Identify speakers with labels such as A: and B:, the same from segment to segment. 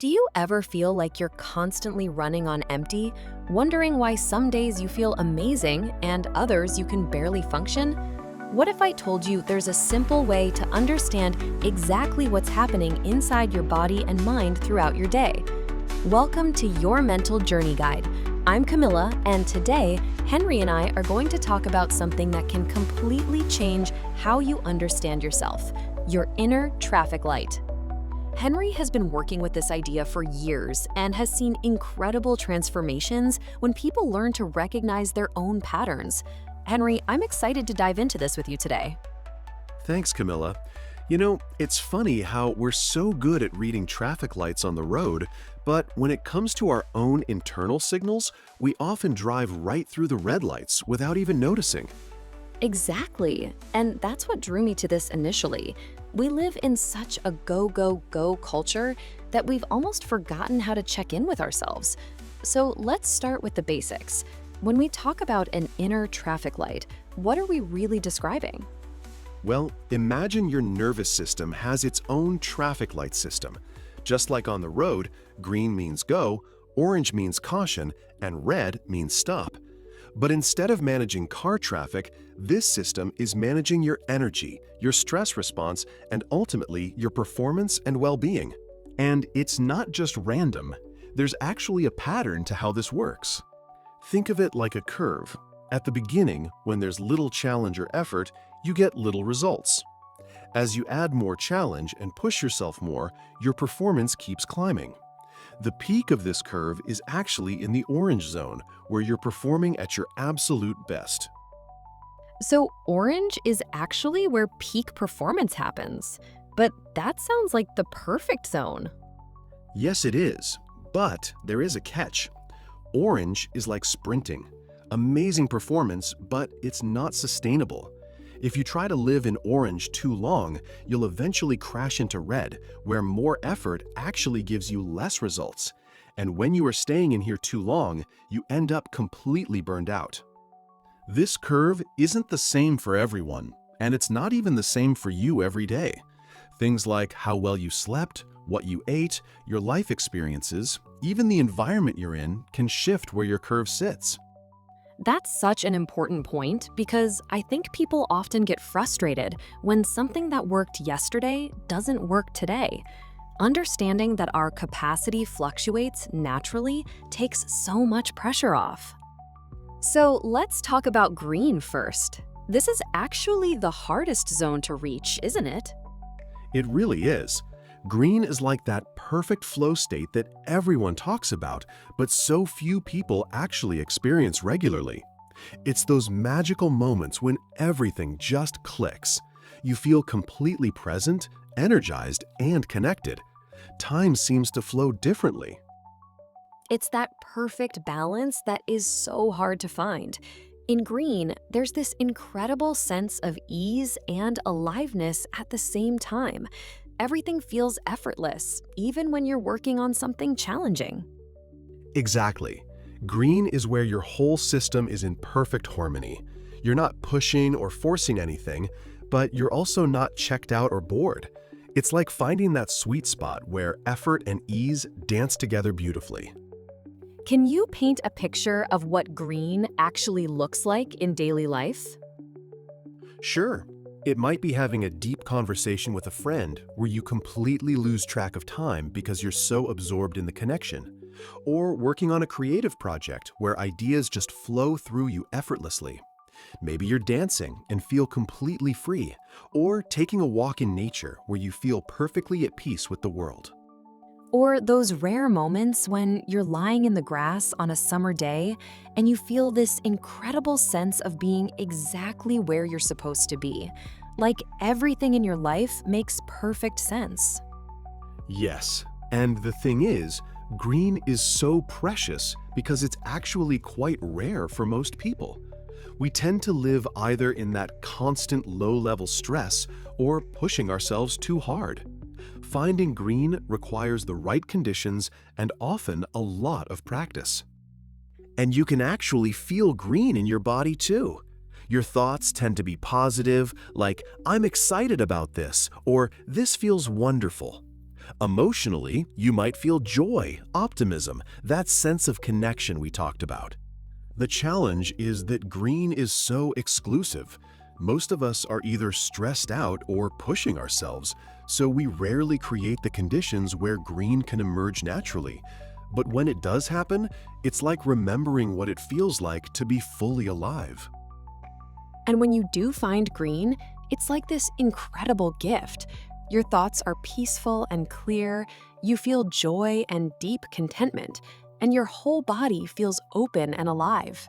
A: Do you ever feel like you're constantly running on empty, wondering why some days you feel amazing and others you can barely function? What if I told you there's a simple way to understand exactly what's happening inside your body and mind throughout your day? Welcome to Your Mental Journey Guide. I'm Camilla, and today, Henry and I are going to talk about something that can completely change how you understand yourself, your inner traffic light. Henry has been working with this idea for years and has seen incredible transformations when people learn to recognize their own patterns. Henry, I'm excited to dive into this with you today.
B: Thanks, Camilla. You know, it's funny how we're so good at reading traffic lights on the road, but when it comes to our own internal signals, we often drive right through the red lights without even noticing.
A: Exactly. And that's what drew me to this initially. We live in such a go, go, go culture that we've almost forgotten how to check in with ourselves. So let's start with the basics. When we talk about an inner traffic light, what are we really describing?
B: Well, imagine your nervous system has its own traffic light system. Just like on the road, green means go, orange means caution, and red means stop. But instead of managing car traffic, this system is managing your energy, your stress response, and ultimately your performance and well-being. And it's not just random. There's actually a pattern to how this works. Think of it like a curve. At the beginning, when there's little challenge or effort, you get little results. As you add more challenge and push yourself more, your performance keeps climbing. The peak of this curve is actually in the orange zone, where you're performing at your absolute best.
A: So orange is actually where peak performance happens. But that sounds like the perfect zone.
B: Yes, it is, but there is a catch. Orange is like sprinting. Amazing performance, but it's not sustainable. If you try to live in orange too long, you'll eventually crash into red, where more effort actually gives you less results. And when you are staying in here too long, you end up completely burned out. This curve isn't the same for everyone, and it's not even the same for you every day. Things like how well you slept, what you ate, your life experiences, even the environment you're in can shift where your curve sits.
A: That's such an important point because I think people often get frustrated when something that worked yesterday doesn't work today. Understanding that our capacity fluctuates naturally takes so much pressure off. So let's talk about green first. This is actually the hardest zone to reach, isn't it?
B: It really is. Green is like that perfect flow state that everyone talks about, but so few people actually experience regularly. It's those magical moments when everything just clicks. You feel completely present, energized, and connected. Time seems to flow differently.
A: It's that perfect balance that is so hard to find. In green, there's this incredible sense of ease and aliveness at the same time. Everything feels effortless, even when you're working on something challenging.
B: Exactly. Green is where your whole system is in perfect harmony. You're not pushing or forcing anything, but you're also not checked out or bored. It's like finding that sweet spot where effort and ease dance together beautifully.
A: Can you paint a picture of what green actually looks like in daily life?
B: Sure. It might be having a deep conversation with a friend where you completely lose track of time because you're so absorbed in the connection. Or working on a creative project where ideas just flow through you effortlessly. Maybe you're dancing and feel completely free. Or taking a walk in nature where you feel perfectly at peace with the world.
A: Or those rare moments when you're lying in the grass on a summer day and you feel this incredible sense of being exactly where you're supposed to be. Like everything in your life makes perfect sense.
B: Yes, and the thing is, green is so precious because it's actually quite rare for most people. We tend to live either in that constant low-level stress or pushing ourselves too hard. Finding green requires the right conditions and often a lot of practice. And you can actually feel green in your body too. Your thoughts tend to be positive, like, "I'm excited about this," or "this feels wonderful." Emotionally, you might feel joy, optimism, that sense of connection we talked about. The challenge is that green is so exclusive. Most of us are either stressed out or pushing ourselves, so we rarely create the conditions where green can emerge naturally. But when it does happen, it's like remembering what it feels like to be fully alive.
A: And when you do find green, it's like this incredible gift. Your thoughts are peaceful and clear, you feel joy and deep contentment, and your whole body feels open and alive.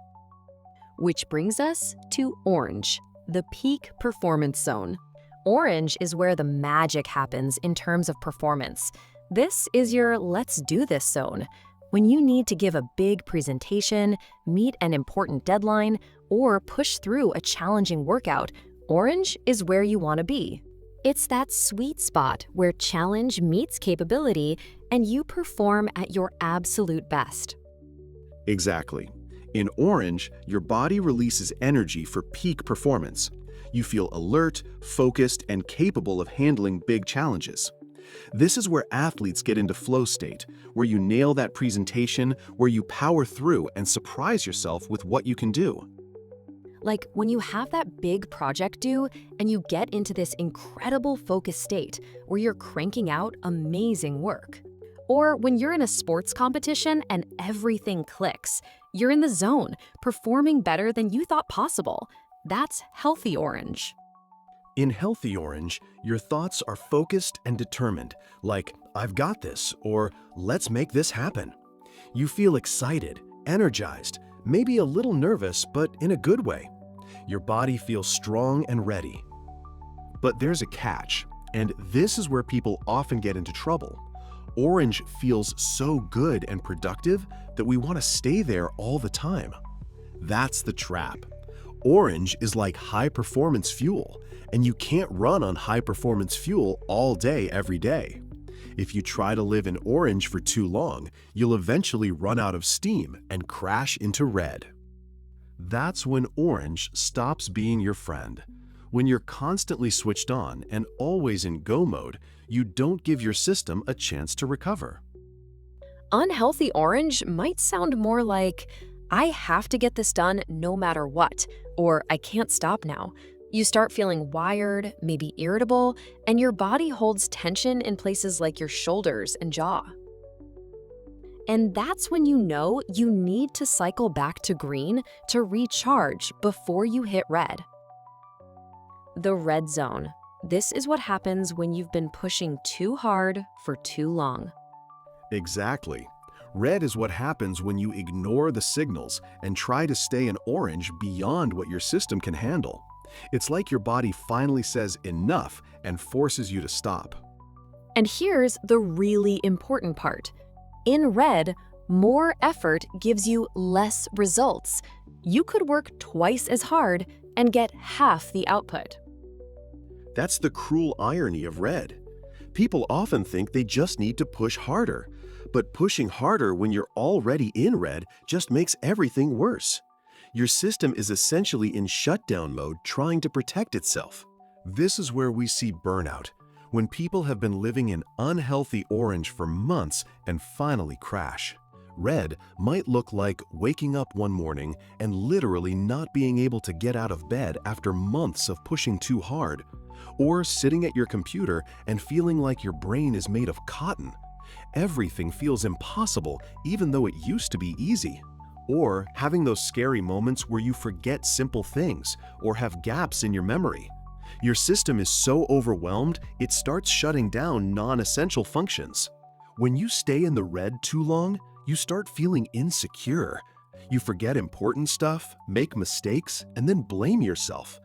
A: Which brings us to orange, the peak performance zone. Orange is where the magic happens in terms of performance. This is your let's do this zone. When you need to give a big presentation, meet an important deadline, or push through a challenging workout, orange is where you want to be. It's that sweet spot where challenge meets capability and you perform at your absolute best.
B: Exactly. In orange, your body releases energy for peak performance. You feel alert, focused, and capable of handling big challenges. This is where athletes get into flow state, where you nail that presentation, where you power through and surprise yourself with what you can do.
A: Like when you have that big project due and you get into this incredible focus state where you're cranking out amazing work. Or when you're in a sports competition and everything clicks, you're in the zone, performing better than you thought possible. That's healthy orange.
B: In healthy orange, your thoughts are focused and determined, like, I've got this, or let's make this happen. You feel excited, energized, maybe a little nervous, but in a good way. Your body feels strong and ready. But there's a catch, and this is where people often get into trouble. Orange feels so good and productive that we want to stay there all the time. That's the trap. Orange is like high-performance fuel, and you can't run on high-performance fuel all day, every day. If you try to live in orange for too long, you'll eventually run out of steam and crash into red. That's when orange stops being your friend. When you're constantly switched on and always in go mode, you don't give your system a chance to recover.
A: Unhealthy orange might sound more like, I have to get this done no matter what, or I can't stop now. You start feeling wired, maybe irritable, and your body holds tension in places like your shoulders and jaw. And that's when you know you need to cycle back to green to recharge before you hit red. The red zone. This is what happens when you've been pushing too hard for too long.
B: Exactly. Red is what happens when you ignore the signals and try to stay in orange beyond what your system can handle. It's like your body finally says enough and forces you to stop.
A: And here's the really important part. In red, more effort gives you less results. You could work twice as hard and get half the output.
B: That's the cruel irony of red. People often think they just need to push harder, but pushing harder when you're already in red just makes everything worse. Your system is essentially in shutdown mode trying to protect itself. This is where we see burnout, when people have been living in unhealthy orange for months and finally crash. Red might look like waking up one morning and literally not being able to get out of bed after months of pushing too hard, or sitting at your computer and feeling like your brain is made of cotton. Everything feels impossible even though it used to be easy. Or having those scary moments where you forget simple things or have gaps in your memory. Your system is so overwhelmed, it starts shutting down non-essential functions. When you stay in the red too long, you start feeling insecure. You forget important stuff, make mistakes, and then blame yourself.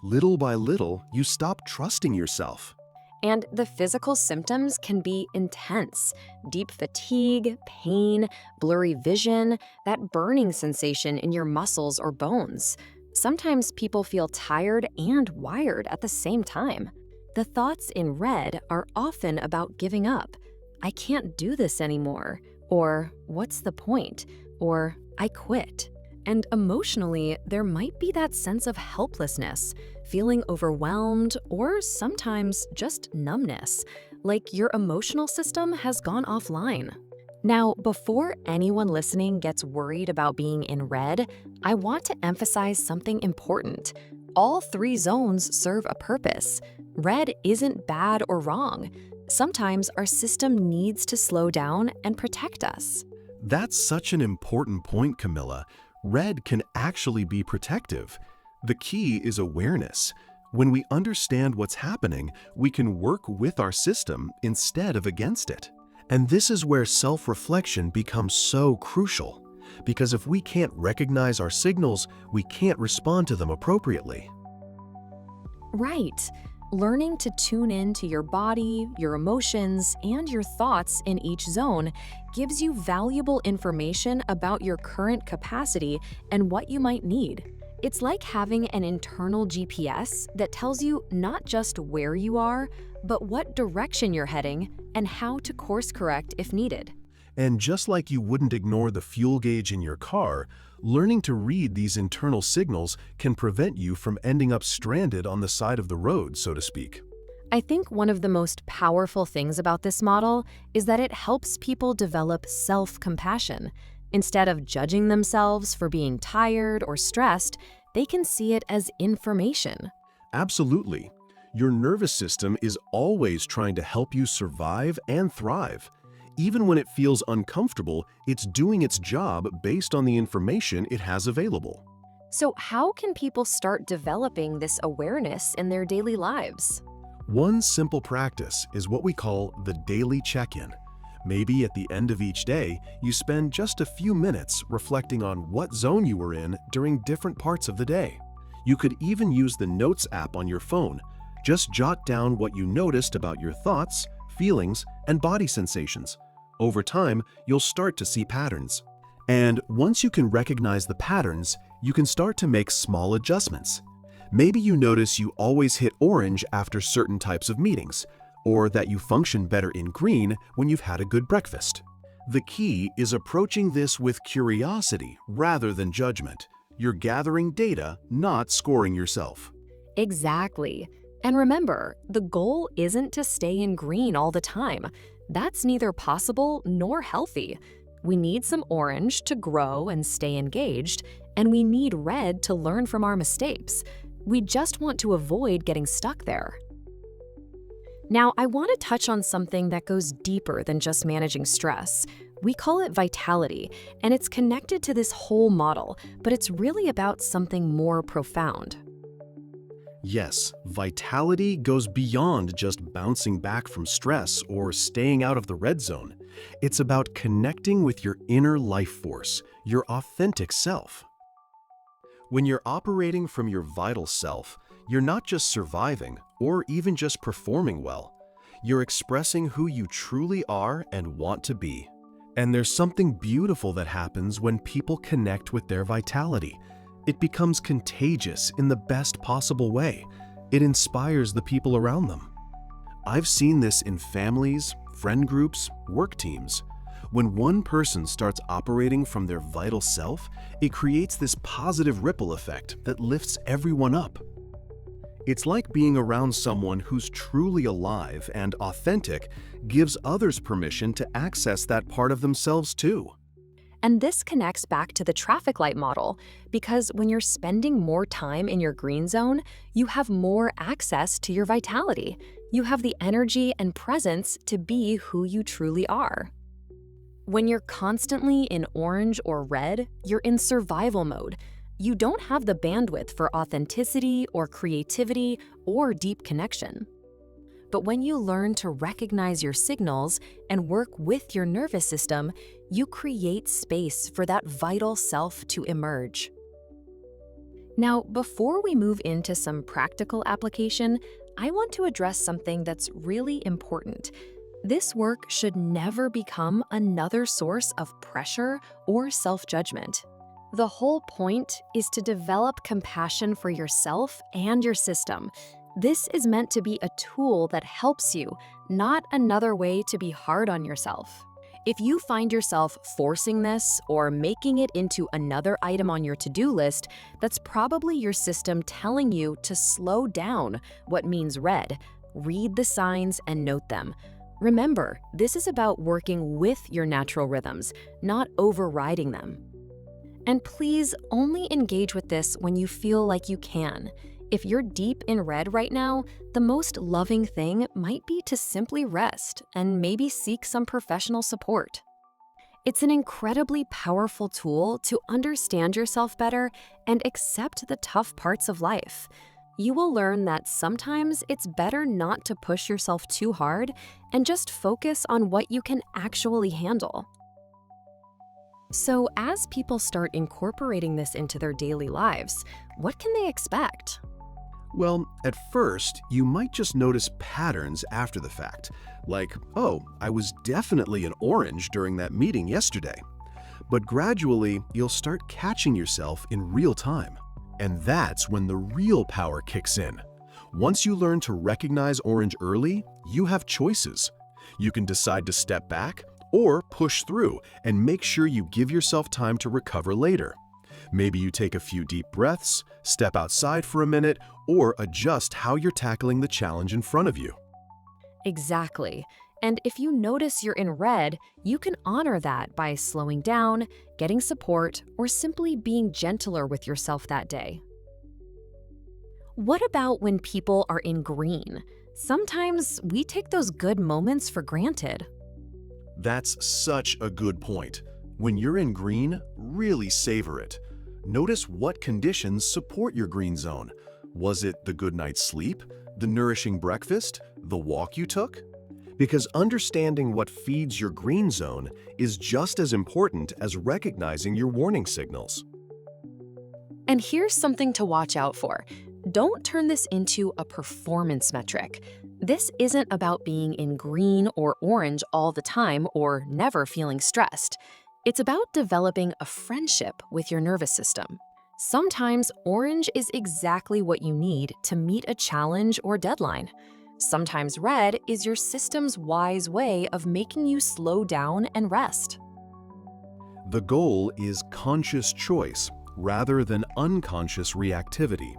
B: Little by little, you stop trusting yourself.
A: And the physical symptoms can be intense. Deep fatigue, pain, blurry vision, that burning sensation in your muscles or bones. Sometimes people feel tired and wired at the same time. The thoughts in red are often about giving up. I can't do this anymore. Or what's the point? Or I quit. And emotionally, there might be that sense of helplessness. feeling overwhelmed, or sometimes just numbness, like your emotional system has gone offline. Now, before anyone listening gets worried about being in red, I want to emphasize something important. All three zones serve a purpose. Red isn't bad or wrong. Sometimes our system needs to slow down and protect us.
B: That's such an important point, Camilla. Red can actually be protective. The key is awareness. When we understand what's happening, we can work with our system instead of against it. And this is where self-reflection becomes so crucial, because if we can't recognize our signals, we can't respond to them appropriately.
A: Right. Learning to tune in to your body, your emotions, and your thoughts in each zone gives you valuable information about your current capacity and what you might need. It's like having an internal GPS that tells you not just where you are, but what direction you're heading and how to course correct if needed.
B: And just like you wouldn't ignore the fuel gauge in your car, learning to read these internal signals can prevent you from ending up stranded on the side of the road, so to speak.
A: I think one of the most powerful things about this model is that it helps people develop self-compassion. Instead of judging themselves for being tired or stressed, they can see it as information.
B: Absolutely. Your nervous system is always trying to help you survive and thrive. Even when it feels uncomfortable, it's doing its job based on the information it has available.
A: So how can people start developing this awareness in their daily lives?
B: One simple practice is what we call the daily check-in. Maybe at the end of each day, you spend just a few minutes reflecting on what zone you were in during different parts of the day. You could even use the Notes app on your phone. Just jot down what you noticed about your thoughts, feelings, and body sensations. Over time, you'll start to see patterns. And once you can recognize the patterns, you can start to make small adjustments. Maybe you notice you always hit orange after certain types of meetings, or that you function better in green when you've had a good breakfast. The key is approaching this with curiosity rather than judgment. You're gathering data, not scoring yourself.
A: Exactly. And remember, the goal isn't to stay in green all the time. That's neither possible nor healthy. We need some orange to grow and stay engaged, and we need red to learn from our mistakes. We just want to avoid getting stuck there. Now, I want to touch on something that goes deeper than just managing stress. We call it vitality, and it's connected to this whole model, but it's really about something more profound.
B: Yes, vitality goes beyond just bouncing back from stress or staying out of the red zone. It's about connecting with your inner life force, your authentic self. When you're operating from your vital self, you're not just surviving or even just performing well. You're expressing who you truly are and want to be. And there's something beautiful that happens when people connect with their vitality. It becomes contagious in the best possible way. It inspires the people around them. I've seen this in families, friend groups, work teams. When one person starts operating from their vital self, it creates this positive ripple effect that lifts everyone up. It's like being around someone who's truly alive and authentic gives others permission to access that part of themselves too.
A: And this connects back to the traffic light model, because when you're spending more time in your green zone, you have more access to your vitality. You have the energy and presence to be who you truly are. When you're constantly in orange or red, you're in survival mode. You don't have the bandwidth for authenticity or creativity or deep connection. But when you learn to recognize your signals and work with your nervous system, you create space for that vital self to emerge. Now, before we move into some practical application, I want to address something that's really important. This work should never become another source of pressure or self-judgment. The whole point is to develop compassion for yourself and your system. This is meant to be a tool that helps you, not another way to be hard on yourself. If you find yourself forcing this or making it into another item on your to-do list, that's probably your system telling you to slow down, what means red. Read the signs and note them. Remember, this is about working with your natural rhythms, not overriding them. And please only engage with this when you feel like you can. If you're deep in red right now, the most loving thing might be to simply rest and maybe seek some professional support. It's an incredibly powerful tool to understand yourself better and accept the tough parts of life. You will learn that sometimes it's better not to push yourself too hard and just focus on what you can actually handle. So, as people start incorporating this into their daily lives, what can they expect?
B: Well, at first, you might just notice patterns after the fact, like, oh, I was definitely an orange during that meeting yesterday. But gradually, you'll start catching yourself in real time. And that's when the real power kicks in. Once you learn to recognize orange early, you have choices. You can decide to step back or push through and make sure you give yourself time to recover later. Maybe you take a few deep breaths, step outside for a minute, or adjust how you're tackling the challenge in front of you.
A: Exactly. And if you notice you're in red, you can honor that by slowing down, getting support, or simply being gentler with yourself that day. What about when people are in green? Sometimes we take those good moments for granted.
B: That's such a good point. When you're in green, really savor it. Notice what conditions support your green zone. Was it the good night's sleep, the nourishing breakfast, the walk you took? Because understanding what feeds your green zone is just as important as recognizing your warning signals.
A: And here's something to watch out for. Don't turn this into a performance metric. This isn't about being in green or orange all the time or never feeling stressed. It's about developing a friendship with your nervous system. Sometimes orange is exactly what you need to meet a challenge or deadline. Sometimes red is your system's wise way of making you slow down and rest.
B: The goal is conscious choice rather than unconscious reactivity.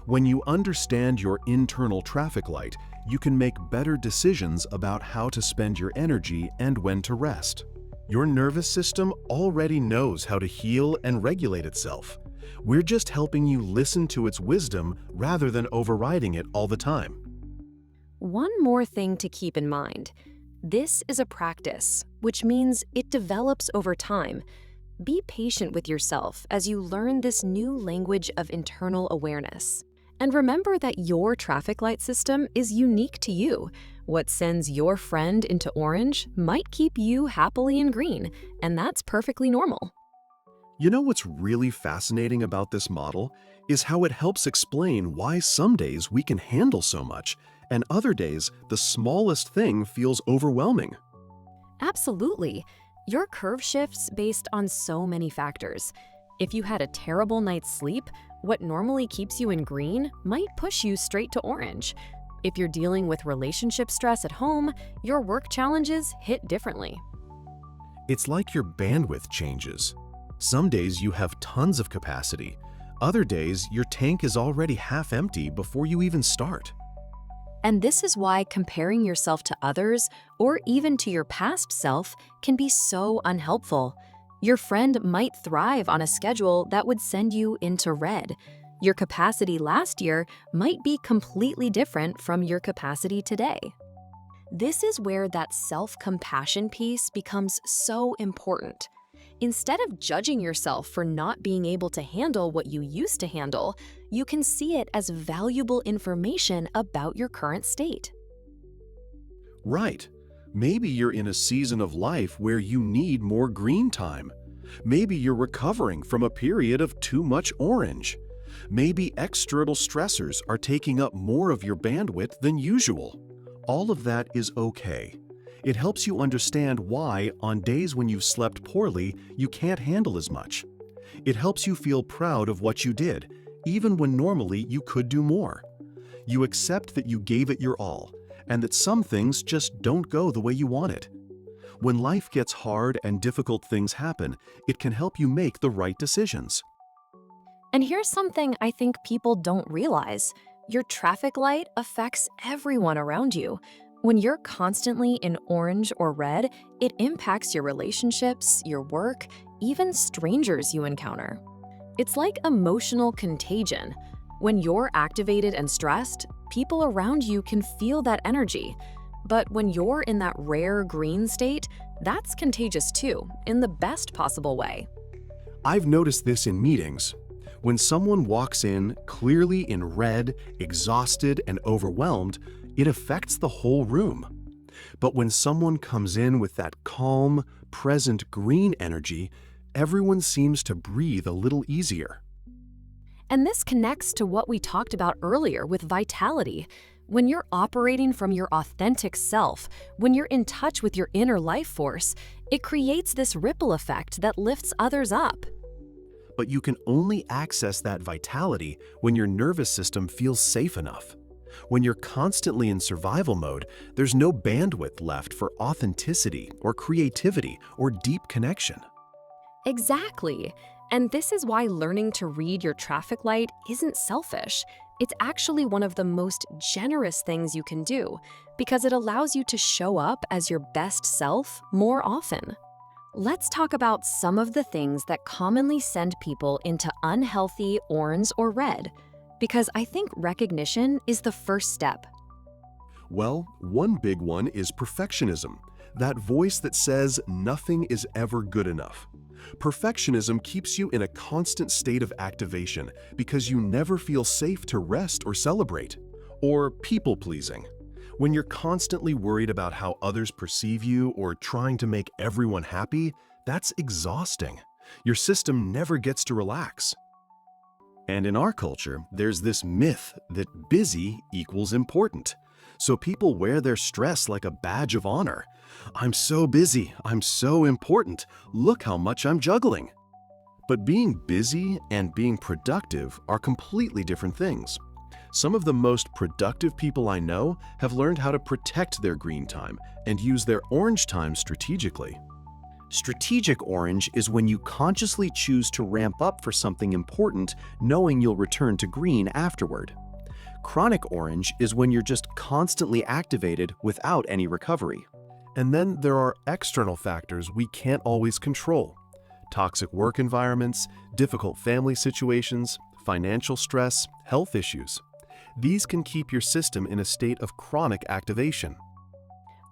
B: When you understand your internal traffic light, you can make better decisions about how to spend your energy and when to rest. Your nervous system already knows how to heal and regulate itself. We're just helping you listen to its wisdom rather than overriding it all the time.
A: One more thing to keep in mind. This is a practice, which means it develops over time. Be patient with yourself as you learn this new language of internal awareness. And remember that your traffic light system is unique to you. What sends your friend into orange might keep you happily in green, and that's perfectly normal.
B: You know what's really fascinating about this model is how it helps explain why some days we can handle so much, and other days the smallest thing feels overwhelming.
A: Absolutely. Your curve shifts based on so many factors. If you had a terrible night's sleep, what normally keeps you in green might push you straight to orange. If you're dealing with relationship stress at home, your work challenges hit differently.
B: It's like your bandwidth changes. Some days you have tons of capacity. Other days, your tank is already half empty before you even start.
A: And this is why comparing yourself to others, or even to your past self, can be so unhelpful. Your friend might thrive on a schedule that would send you into red. Your capacity last year might be completely different from your capacity today. This is where that self-compassion piece becomes so important. Instead of judging yourself for not being able to handle what you used to handle, you can see it as valuable information about your current state.
B: Right. Maybe you're in a season of life where you need more green time. Maybe you're recovering from a period of too much orange. Maybe external stressors are taking up more of your bandwidth than usual. All of that is okay. It helps you understand why, on days when you've slept poorly, you can't handle as much. It helps you feel proud of what you did, even when normally you could do more. You accept that you gave it your all, and that some things just don't go the way you want it. When life gets hard and difficult things happen, it can help you make the right decisions.
A: And here's something I think people don't realize. Your traffic light affects everyone around you. When you're constantly in orange or red, it impacts your relationships, your work, even strangers you encounter. It's like emotional contagion. When you're activated and stressed, people around you can feel that energy. But when you're in that rare green state, that's contagious too, in the best possible way.
B: I've noticed this in meetings. When someone walks in clearly in red, exhausted, and overwhelmed, it affects the whole room. But when someone comes in with that calm, present green energy, everyone seems to breathe a little easier.
A: And this connects to what we talked about earlier with vitality. When you're operating from your authentic self, when you're in touch with your inner life force, it creates this ripple effect that lifts others up.
B: But you can only access that vitality when your nervous system feels safe enough. When you're constantly in survival mode, there's no bandwidth left for authenticity or creativity or deep connection.
A: Exactly. And this is why learning to read your traffic light isn't selfish. It's actually one of the most generous things you can do because it allows you to show up as your best self more often. Let's talk about some of the things that commonly send people into unhealthy orange or red, because I think recognition is the first step.
B: Well, one big one is perfectionism, that voice that says nothing is ever good enough. Perfectionism keeps you in a constant state of activation because you never feel safe to rest or celebrate. Or people-pleasing. When you're constantly worried about how others perceive you or trying to make everyone happy, that's exhausting. Your system never gets to relax. And in our culture, there's this myth that busy equals important. So people wear their stress like a badge of honor. I'm so busy, I'm so important, look how much I'm juggling. But being busy and being productive are completely different things. Some of the most productive people I know have learned how to protect their green time and use their orange time strategically. Strategic orange is when you consciously choose to ramp up for something important, knowing you'll return to green afterward. Chronic orange is when you're just constantly activated without any recovery. And then there are external factors we can't always control. Toxic work environments, difficult family situations, financial stress, health issues. These can keep your system in a state of chronic activation.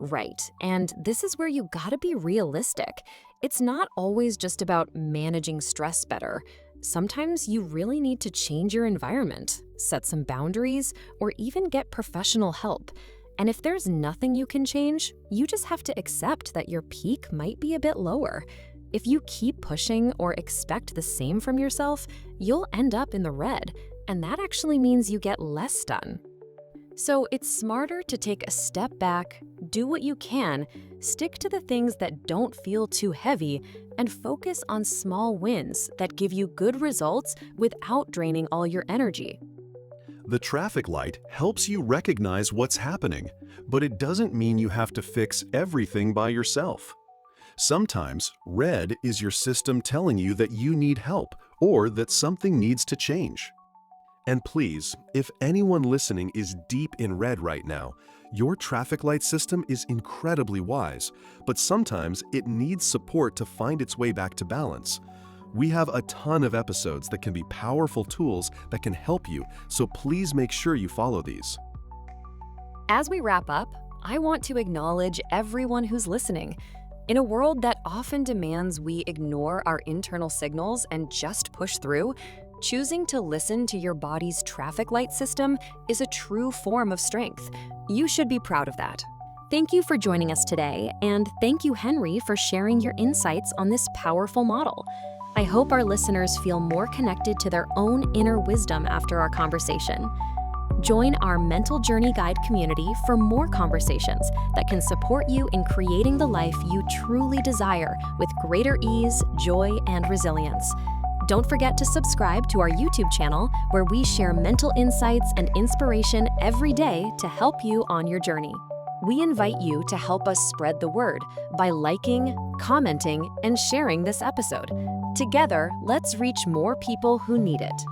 A: Right, and this is where you gotta be realistic. It's not always just about managing stress better. Sometimes you really need to change your environment, set some boundaries, or even get professional help. And if there's nothing you can change, you just have to accept that your peak might be a bit lower. If you keep pushing or expect the same from yourself, you'll end up in the red, and that actually means you get less done. So it's smarter to take a step back, do what you can, stick to the things that don't feel too heavy, and focus on small wins that give you good results without draining all your energy.
B: The traffic light helps you recognize what's happening, but it doesn't mean you have to fix everything by yourself. Sometimes, red is your system telling you that you need help or that something needs to change. And please, if anyone listening is deep in red right now, your traffic light system is incredibly wise, but sometimes it needs support to find its way back to balance. We have a ton of episodes that can be powerful tools that can help you, so please make sure you follow these.
A: As we wrap up, I want to acknowledge everyone who's listening. In a world that often demands we ignore our internal signals and just push through, choosing to listen to your body's traffic light system is a true form of strength. You should be proud of that. Thank you for joining us today, and thank you, Henry, for sharing your insights on this powerful model. I hope our listeners feel more connected to their own inner wisdom after our conversation. Join our Mental Journey Guide community for more conversations that can support you in creating the life you truly desire with greater ease, joy, and resilience. Don't forget to subscribe to our YouTube channel, where we share mental insights and inspiration every day to help you on your journey. We invite you to help us spread the word by liking, commenting, and sharing this episode. Together, let's reach more people who need it.